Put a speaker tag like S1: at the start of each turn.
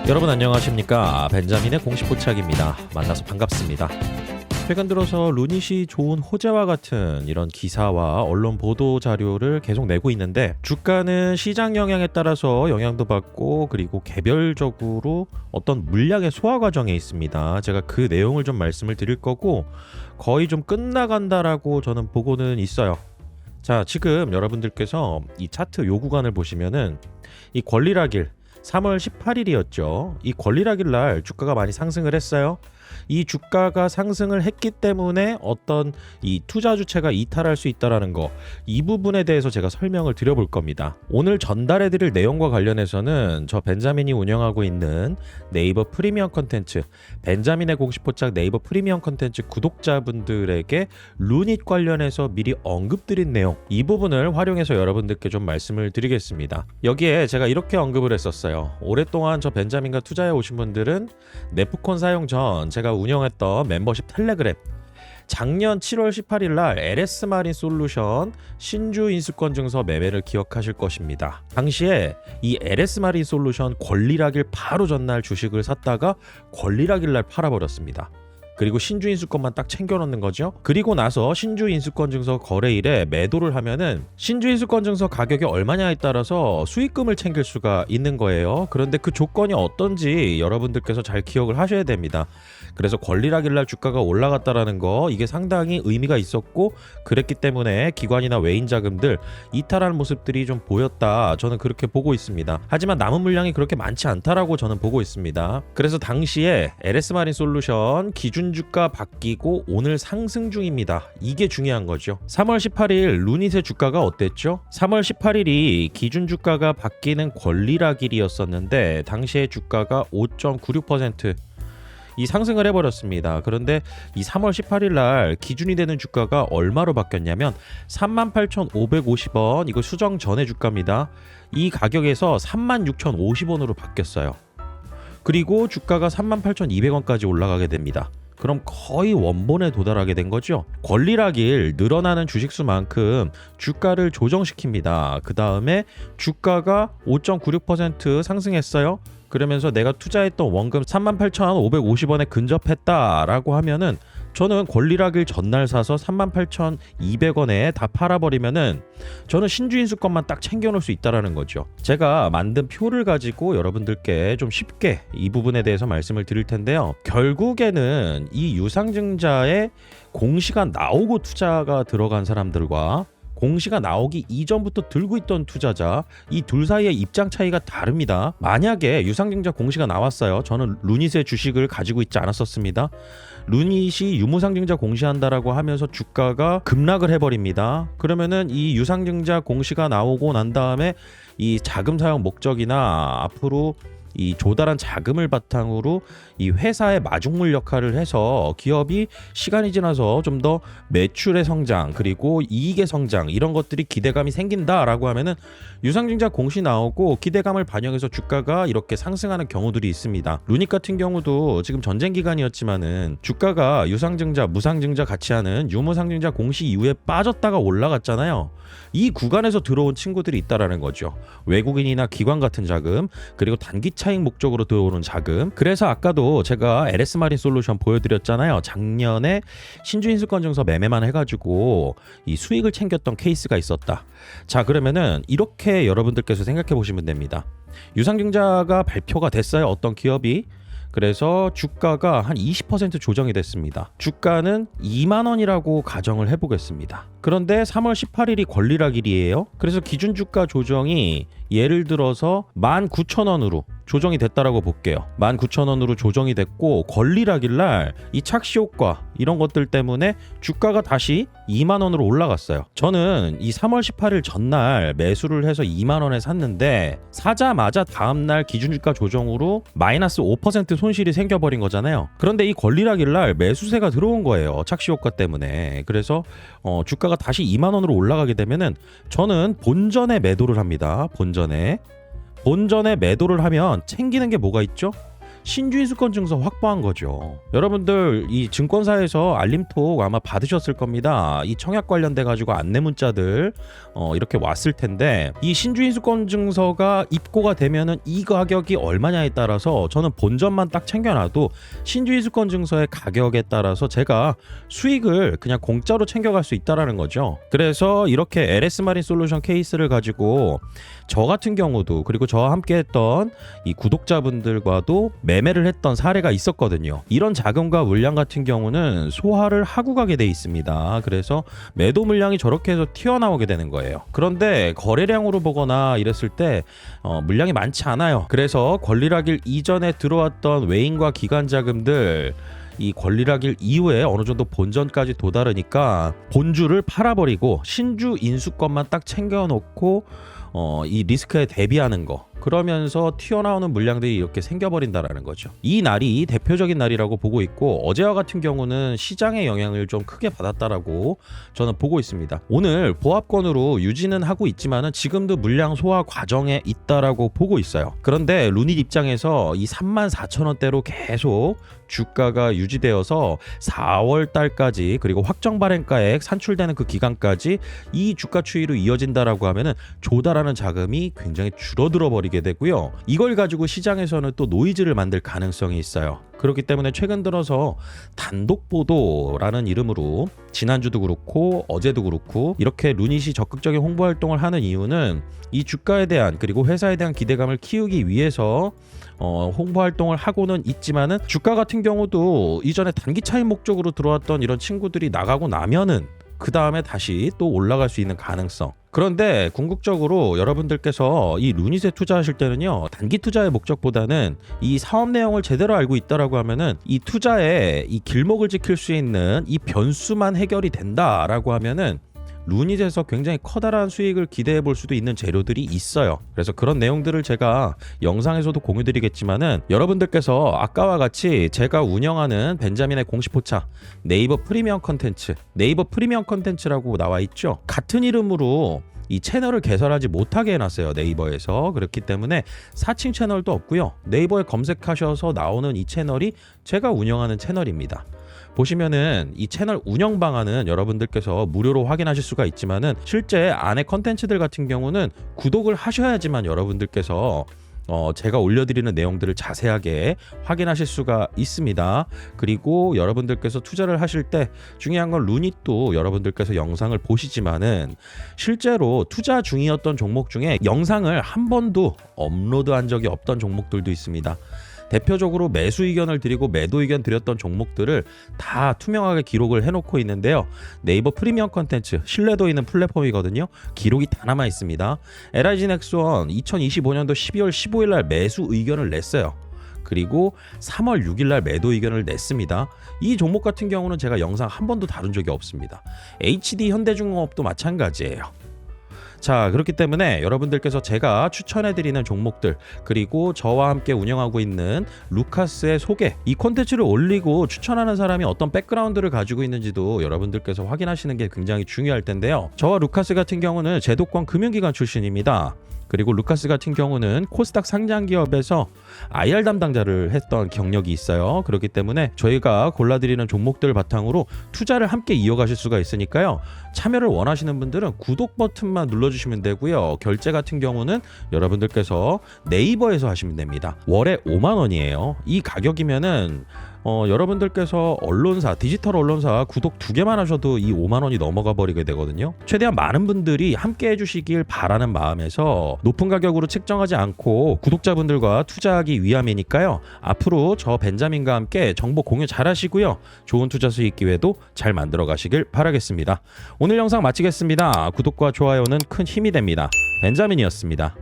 S1: 여러분 안녕하십니까? 벤자민의 공식 포착입니다. 만나서 반갑습니다. 최근 들어서 루닛이 좋은 호재와 같은 이런 기사와 언론 보도 자료를 계속 내고 있는데, 주가는 시장 영향에 따라서 영향도 받고 그리고 개별적으로 어떤 물량의 소화 과정에 있습니다. 제가 그 내용을 좀 말씀을 드릴 거고, 거의 좀 끝나간다라고 저는 보고는 있어요. 자, 지금 여러분들께서 이 차트 요 구간을 보시면은 이 권리락일 3월 18일이었죠. 이 권리락일 날 주가가 많이 상승을 했어요. 이 주가가 상승을 했기 때문에 어떤 이 투자 주체가 이탈할 수 있다라는 거, 이 부분에 대해서 제가 설명을 드려볼 겁니다. 오늘 전달해 드릴 내용과 관련해서는 저 벤자민이 운영하고 있는 네이버 프리미엄 컨텐츠, 벤자민의 공식 포착 네이버 프리미엄 컨텐츠 구독자분들에게 루닛 관련해서 미리 언급드린 내용, 이 부분을 활용해서 여러분들께 좀 말씀을 드리겠습니다. 여기에 제가 이렇게 언급을 했었어요. 오랫동안 저 벤자민과 투자해 오신 분들은 네프콘 사용 전 제가 운영했던 멤버십 텔레그램, 작년 7월 18일 날 LS 마린 솔루션 신주 인수권 증서 매매를 기억하실 것입니다. 당시에 이 LS 마린 솔루션 권리락일 바로 전날 주식을 샀다가 권리락일 날 팔아버렸습니다. 그리고 신주 인수권만 딱 챙겨 놓는 거죠. 그리고 나서 신주 인수권 증서 거래일에 매도를 하면은 신주 인수권 증서 가격이 얼마냐에 따라서 수익금을 챙길 수가 있는 거예요. 그런데 그 조건이 어떤지 여러분들께서 잘 기억을 하셔야 됩니다. 그래서 권리락일 날 주가가 올라갔다라는 거, 이게 상당히 의미가 있었고, 그랬기 때문에 기관이나 외인 자금들 이탈하는 모습들이 좀 보였다, 저는 그렇게 보고 있습니다. 하지만 남은 물량이 그렇게 많지 않다라고 저는 보고 있습니다. 그래서 당시에 LS 마린 솔루션 기준 주가 바뀌고 오늘 상승 중입니다. 이게 중요한 거죠. 3월 18일 루닛의 주가가 어땠죠? 3월 18일이 기준 주가가 바뀌는 권리락일이었었는데 당시의 주가가 5.96% 이 상승을 해버렸습니다. 그런데 이 3월 18일 날 기준이 되는 주가가 얼마로 바뀌었냐면 38,550원, 이거 수정 전의 주가입니다. 이 가격에서 36,050원으로 바뀌었어요. 그리고 주가가 38,200원까지 올라가게 됩니다. 그럼 거의 원본에 도달하게 된 거죠. 권리락일 늘어나는 주식수만큼 주가를 조정시킵니다. 그 다음에 주가가 5.96% 상승했어요. 그러면서 내가 투자했던 원금 38,550원에 근접했다라고 하면은, 저는 권리락일 전날 사서 38,200원에 다 팔아버리면은 저는 신주인수권만 딱 챙겨놓을 수 있다라는 거죠. 제가 만든 표를 가지고 여러분들께 좀 쉽게 이 부분에 대해서 말씀을 드릴 텐데요. 결국에는 이 유상증자의 공시가 나오고 투자가 들어간 사람들과 공시가 나오기 이전부터 들고 있던 투자자, 이 둘 사이의 입장 차이가 다릅니다. 만약에 유상증자 공시가 나왔어요. 저는 루닛의 주식을 가지고 있지 않았었습니다. 루닛이 유무상증자 공시한다라고 하면서 주가가 급락을 해버립니다. 그러면은 이 유상증자 공시가 나오고 난 다음에 이 자금 사용 목적이나 앞으로 이 조달한 자금을 바탕으로 이 회사의 마중물 역할을 해서 기업이 시간이 지나서 좀 더 매출의 성장 그리고 이익의 성장, 이런 것들이 기대감이 생긴다라고 하면은 유상증자 공시 나오고 기대감을 반영해서 주가가 이렇게 상승하는 경우들이 있습니다. 루닛 같은 경우도 지금 전쟁 기간이었지만은 주가가 유상증자, 무상증자 같이 하는 유무상증자 공시 이후에 빠졌다가 올라갔잖아요. 이 구간에서 들어온 친구들이 있다라는 거죠. 외국인이나 기관 같은 자금, 그리고 단기 차익 목적으로 들어오는 자금. 그래서 아까도 제가 LS 마린 솔루션 보여드렸잖아요. 작년에 신주인수권 증서 매매만 해가지고 이 수익을 챙겼던 케이스가 있었다. 자, 그러면은 이렇게 여러분들께서 생각해 보시면 됩니다. 유상증자가 발표가 됐어요. 어떤 기업이. 그래서 주가가 한 20% 조정이 됐습니다. 주가는 2만 원이라고 가정을 해보겠습니다. 그런데 3월 18일이 권리락일이에요. 그래서 기준 주가 조정이 예를 들어서 19,000원으로 조정이 됐다라고 볼게요. 19,000원으로 조정이 됐고 권리락일 날 이 착시 효과 이런 것들 때문에 주가가 다시 2만 원으로 올라갔어요. 저는 이 3월 18일 전날 매수를 해서 2만 원에 샀는데 사자마자 다음날 기준주가 조정으로 마이너스 5% 손실이 생겨버린 거잖아요. 그런데 이 권리락일 날 매수세가 들어온 거예요. 착시 효과 때문에. 그래서 주가가 다시 2만 원으로 올라가게 되면은 저는 본전에 매도를 합니다. 본전에 매도를 하면 챙기는 게 뭐가 있죠? 신주인수권 증서 확보한 거죠. 여러분들 이 증권사에서 알림톡 아마 받으셨을 겁니다. 이 청약 관련돼 가지고 안내 문자들 이렇게 왔을 텐데, 이 신주인수권 증서가 입고가 되면은 이 가격이 얼마냐에 따라서 저는 본전만 딱 챙겨놔도 신주인수권 증서의 가격에 따라서 제가 수익을 그냥 공짜로 챙겨갈 수 있다라는 거죠. 그래서 이렇게 LS마린 솔루션 케이스를 가지고 저 같은 경우도, 그리고 저와 함께 했던 이 구독자분들과도 매매를 했던 사례가 있었거든요. 이런 자금과 물량 같은 경우는 소화를 하고 가게 돼 있습니다. 그래서 매도 물량이 저렇게 해서 튀어나오게 되는 거예요. 그런데 거래량으로 보거나 이랬을 때 물량이 많지 않아요. 그래서 권리락일 이전에 들어왔던 외인과 기관 자금들, 이 권리락일 이후에 어느 정도 본전까지 도달하니까 본주를 팔아버리고 신주 인수권만 딱 챙겨놓고 이 리스크에 대비하는 거, 그러면서 튀어나오는 물량들이 이렇게 생겨버린다라는 거죠. 이 날이 대표적인 날이라고 보고 있고, 어제와 같은 경우는 시장의 영향을 좀 크게 받았다라고 저는 보고 있습니다. 오늘 보합권으로 유지는 하고 있지만은 지금도 물량 소화 과정에 있다라고 보고 있어요. 그런데 루닛 입장에서 이 34,000원대로 계속 주가가 유지되어서 4월 달까지, 그리고 확정 발행가액 산출되는 그 기간까지 이 주가 추이로 이어진다라고 하면은 조달하는 자금이 굉장히 줄어들어 버리게 되고요. 이걸 가지고 시장에서는 또 노이즈를 만들 가능성이 있어요. 그렇기 때문에 최근 들어서 단독 보도라는 이름으로 지난주도 그렇고 어제도 그렇고 이렇게 루닛이 적극적인 홍보 활동을 하는 이유는 이 주가에 대한, 그리고 회사에 대한 기대감을 키우기 위해서 홍보 활동을 하고는 있지만은, 주가 같은 경우도 이전에 단기 차익 목적으로 들어왔던 이런 친구들이 나가고 나면은 그 다음에 다시 또 올라갈 수 있는 가능성. 그런데 궁극적으로 여러분들께서 이 루닛에 투자하실 때는요, 단기 투자의 목적보다는 이 사업 내용을 제대로 알고 있다라고 하면은 이 투자의 이 길목을 지킬 수 있는 이 변수만 해결이 된다라고 하면은 루닛에서 굉장히 커다란 수익을 기대해 볼 수도 있는 재료들이 있어요. 그래서 그런 내용들을 제가 영상에서도 공유드리겠지만은, 여러분들께서 아까와 같이 제가 운영하는 벤자민의 공식 포차 네이버 프리미엄 컨텐츠, 네이버 프리미엄 컨텐츠라고 나와 있죠. 같은 이름으로 이 채널을 개설하지 못하게 해놨어요, 네이버에서. 그렇기 때문에 사칭 채널도 없고요. 네이버에 검색하셔서 나오는 이 채널이 제가 운영하는 채널입니다. 보시면은 이 채널 운영 방안은 여러분들께서 무료로 확인하실 수가 있지만은, 실제 안에 컨텐츠들 같은 경우는 구독을 하셔야지만 여러분들께서 제가 올려드리는 내용들을 자세하게 확인하실 수가 있습니다. 그리고 여러분들께서 투자를 하실 때 중요한 건, 루닛도 여러분들께서 영상을 보시지만은 실제로 투자 중이었던 종목 중에 영상을 한 번도 업로드한 적이 없던 종목들도 있습니다. 대표적으로 매수 의견을 드리고 매도 의견 드렸던 종목들을 다 투명하게 기록을 해놓고 있는데요. 네이버 프리미엄 컨텐츠, 신뢰도 있는 플랫폼이거든요. 기록이 다 남아 있습니다. LIG 넥스원 2025년도 12월 15일 날 매수 의견을 냈어요. 그리고 3월 6일 날 매도 의견을 냈습니다. 이 종목 같은 경우는 제가 영상 한 번도 다룬 적이 없습니다. HD 현대중공업도 마찬가지예요. 자, 그렇기 때문에 여러분들께서 제가 추천해드리는 종목들, 그리고 저와 함께 운영하고 있는 루카스의 소개, 이 콘텐츠를 올리고 추천하는 사람이 어떤 백그라운드를 가지고 있는지도 여러분들께서 확인하시는 게 굉장히 중요할 텐데요. 저와 루카스 같은 경우는 제도권 금융기관 출신입니다. 그리고 루카스 같은 경우는 코스닥 상장기업에서 IR 담당자를 했던 경력이 있어요. 그렇기 때문에 저희가 골라드리는 종목들 바탕으로 투자를 함께 이어가실 수가 있으니까요. 참여를 원하시는 분들은 구독 버튼만 눌러주시면 되고요. 결제 같은 경우는 여러분들께서 네이버에서 하시면 됩니다. 월에 5만 원이에요. 이 가격이면은 여러분들께서 언론사, 디지털 언론사 구독 2개만 하셔도 이 5만 원이 넘어가 버리게 되거든요. 최대한 많은 분들이 함께 해주시길 바라는 마음에서 높은 가격으로 책정하지 않고 구독자분들과 투자하기 위함이니까요. 앞으로 저 벤자민과 함께 정보 공유 잘 하시고요. 좋은 투자 수익 기회도 잘 만들어 가시길 바라겠습니다. 오늘 영상 마치겠습니다. 구독과 좋아요는 큰 힘이 됩니다. 벤자민이었습니다.